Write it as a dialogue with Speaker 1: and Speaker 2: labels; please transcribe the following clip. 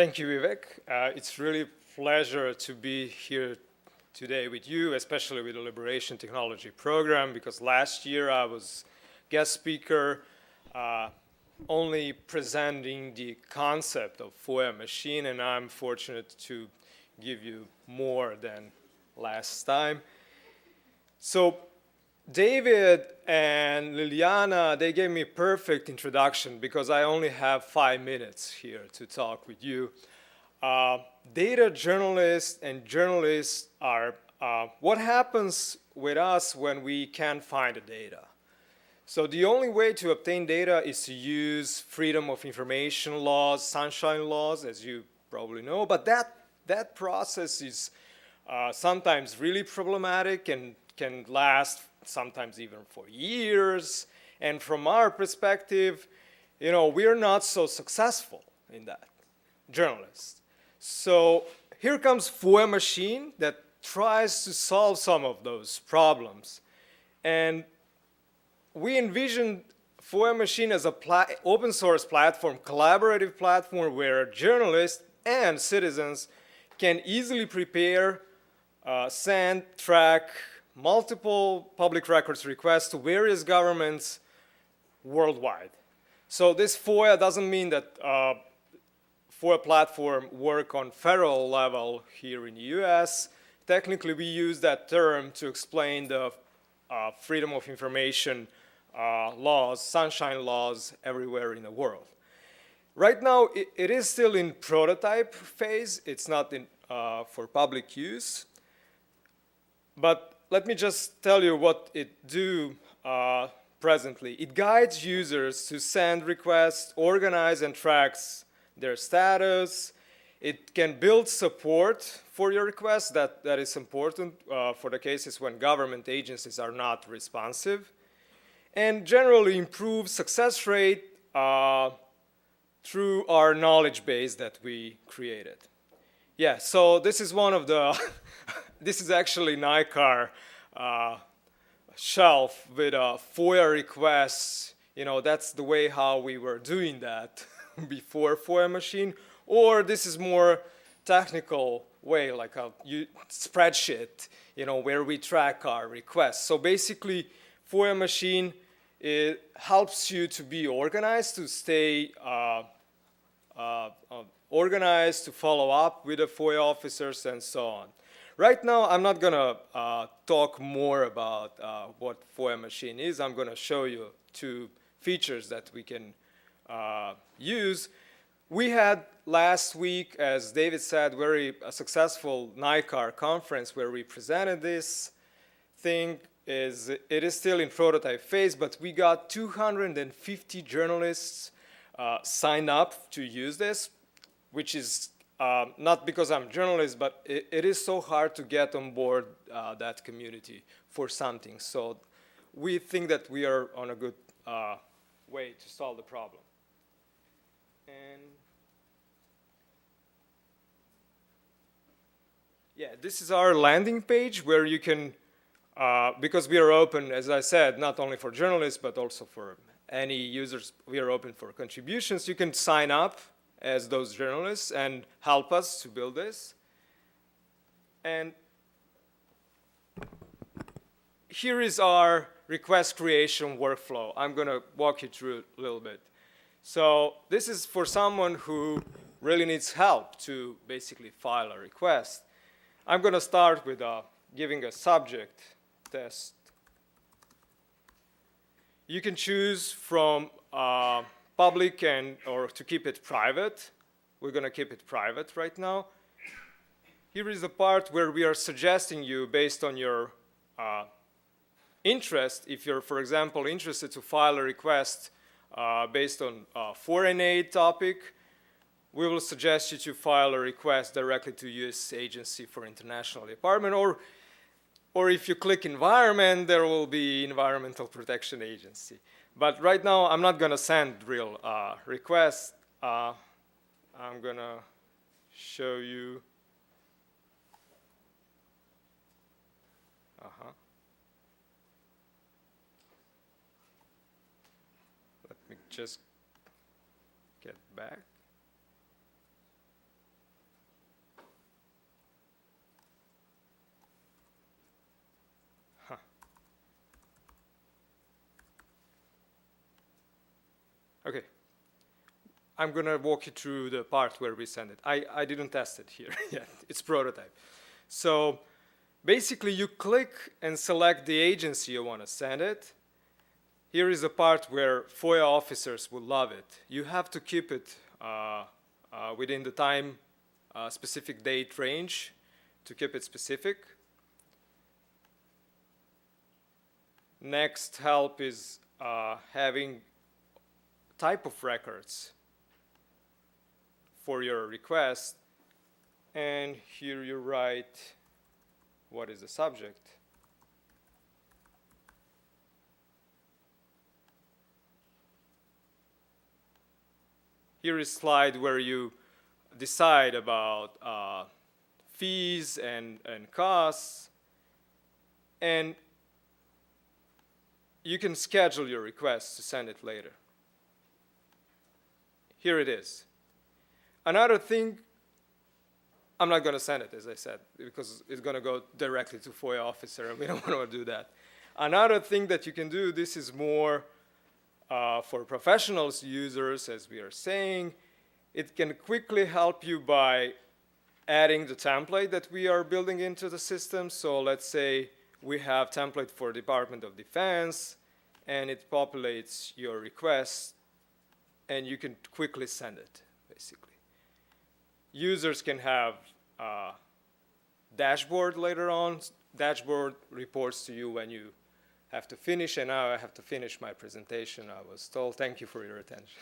Speaker 1: Thank you, Vivek. It's really a pleasure to be here today with you, especially with the Liberation Technology Program, because last year I was guest speaker only presenting the concept of FoIA Machine, and I'm fortunate to give you more than last time. So David and Liliana, they gave me a perfect introduction because I only have 5 minutes here to talk with you. Data journalists and journalists are what happens with us when we can't find the data. So the only way to obtain data is to use freedom of information laws, sunshine laws, as you probably know, but that process is sometimes really problematic and can last sometimes even for years. And from our perspective, we're not so successful in that, journalists. So here comes FoIA Machine that tries to solve some of those problems. And we envisioned FoIA Machine as an open source platform, collaborative platform where journalists and citizens can easily prepare, send, track multiple public records requests to various governments worldwide. So this FoIA doesn't mean that FoIA platform work on federal level here in the US. Technically, we use that term to explain the freedom of information laws, sunshine laws everywhere in the world. Right now, it is still in prototype phase. It's not in, for public use. But let me just tell you what it do presently. It guides users to send requests, organize and tracks their status. It can build support for your requests. That is important for the cases when government agencies are not responsive. And generally improve success rate through our knowledge base that we created. Yeah, so this is one of the, this is actually NICAR shelf with FoIA requests. That's the way how we were doing that before FoIA Machine. Or this is more technical way, like a spreadsheet, where we track our requests. So basically, FoIA Machine, it helps you to be organized, to stay organized, to follow up with the FoIA officers and so on. Right now, I'm not going to talk more about what FoIA Machine is. I'm going to show you 2 features that we can use. We had last week, as David said, very successful NICAR conference where we presented this thing. It is still in prototype phase, but we got 250 journalists signed up to use this, which is not because I'm a journalist, but it is so hard to get on board that community for something. So we think that we are on a good way to solve the problem. And yeah, this is our landing page where you can, because we are open, as I said, not only for journalists, but also for any users, we are open for contributions. You can sign up as those journalists and help us to build this. And here is our request creation workflow. I'm going to walk you through a little bit. So this is for someone who really needs help to basically file a request. I'm going to start with giving a subject test. You can choose from public or to keep it private. We're going to keep it private right now. Here is the part where we are suggesting you based on your interest. If you're, for example, interested to file a request based on foreign aid topic, we will suggest you to file a request directly to U.S. Agency for International Department, or if you click environment, there will be Environmental Protection Agency. But right now, I'm not going to send real requests. I'm going to show you. Let me just get back. Okay. I'm going to walk you through the part where we send it. I didn't test it here yet. It's prototype. So basically, you click and select the agency you want to send it. Here is the part where FoIA officers will love it. You have to keep it within the time specific date range to keep it specific. Next help is having type of records for your request. And here you write what is the subject. Here is a slide where you decide about fees and costs. And you can schedule your request to send it later. Here it is. Another thing, I'm not going to send it, as I said, because it's going to go directly to FoIA officer, and we don't want to do that. Another thing that you can do, this is more for professionals users, as we are saying. It can quickly help you by adding the template that we are building into the system. So let's say we have template for Department of Defense, and it populates your request, and you can quickly send it, basically. Users can have dashboard later on. Dashboard reports to you when you have to finish, and now I have to finish my presentation. I was told. Thank you for your attention.